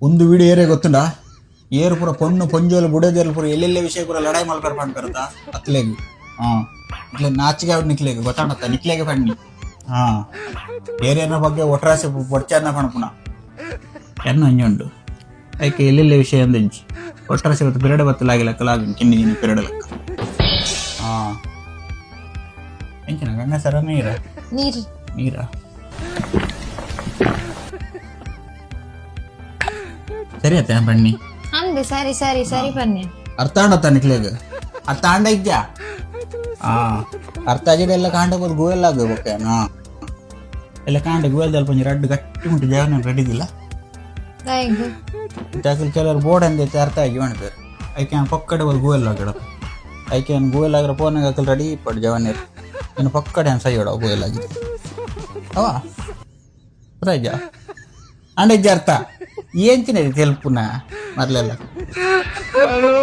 ಒಂದು ವಿಡಿಯೋ ಏರೇ ಗೊತ್ತುಂಡ ಏರು ಪೂರ ಪೊಣ್ಣು ಪೊಂಜೋಲು ಬುಡದೇರು ಪೂರ ಎಲ್ಲೆಲ್ಲ ವಿಷಯ ಪೂರ ಲಡಾಯಿ ಮಲ್ಪರ್ ಪಂಡ್ಕರತ ಅತ್ಲೇಗು ಇಟ್ಲೆ ನಾಚಿಗೆ ಅವ್ರು ನಿಕ್ಲೇಗೆ ಗೊತ್ತಾಣತ್ತ ನಿಕ್ಲೇಗೆ ಪಣ್ಣಿ ಏರಿಯನ ಬಗ್ಗೆ ಒಟ್ರಾಸಿ ಪೊಡ್ಚಾನ ಪಣಪುನ ಎನ್ನ ಅಂಜುಂಡು ಐಕೆ ಎಲ್ಲೆಲ್ಲ ವಿಷಯ ಅಂದಿಂಚಿ ಒಟ್ರಾಸಿ ಇವತ್ತು ಪಿರಡೆ ಬತ್ತಲಾಗಿಲ್ಲಕ್ಕಲಾಗ ಕಿನ್ನಿ ಕಿನ್ನಿ ಪಿರಡೆ ಲೆಕ್ಕ ಎಂಚಿನ ಗಂಗ ಸರ ನೀರ ಸರಿ ಆತ ಬನ್ನಿ ಅಂದೆ ಸರಿ ಸರಿ ಸರಿ ಬನ್ನಿ ಅರ್ಥ ಆಂಡತ್ತ ನಿಕ್ಲೇಗ ಅರ್ಥ ಆಂಡ ಇದ್ದ ಅರ್ಥ ಆಗಿದ ಎಲ್ಲ ಕಾಂಡ ಬೋದು ಗೋಯಲ್ ಆಗಬೇಕೇನಾ ಎಲ್ಲ ಕಾಂಡ ಗೋಯಲ್ದಲ್ಲಿ ಕೊಂಚ ರಡ್ಡು ಗಟ್ಟಿ ಮುಟ್ಟಿ ದೇವನ ರೆಡಿದಿಲ್ಲ ಜಾಕಲ್ ಕೆಲವರು ಬೋರ್ಡ್ ಅಂದೈತೆ ಅರ್ಥ ಆಗಿ ಮಾಡ್ತಾರೆ ಐಕೆ ಪಕ್ಕಡೆ ಬೋದು ಗೋಯಲ್ ಆಗಿಡಪ್ಪ ಐಕೆ ಗೋಯಲ್ ಆಗಿರೋ ಫೋನಾಗ ಹಾಕಲ್ ರೆಡಿ ಪಡ್ ಜವನೇರು ಇನ್ನು ಪಕ್ಕಡೆ ಸೈ ಇಡೋ ಗೋಯಲ್ ಆಗಿದೆ ಅವ ರಜ ಅಂಡಜ್ಜ ಅರ್ಥ ಏನ್ ತಿನ್ನೈತಿ ತೆಲ್ಪುನ ಮೊದ್ಲೆಲ್ಲ Hello.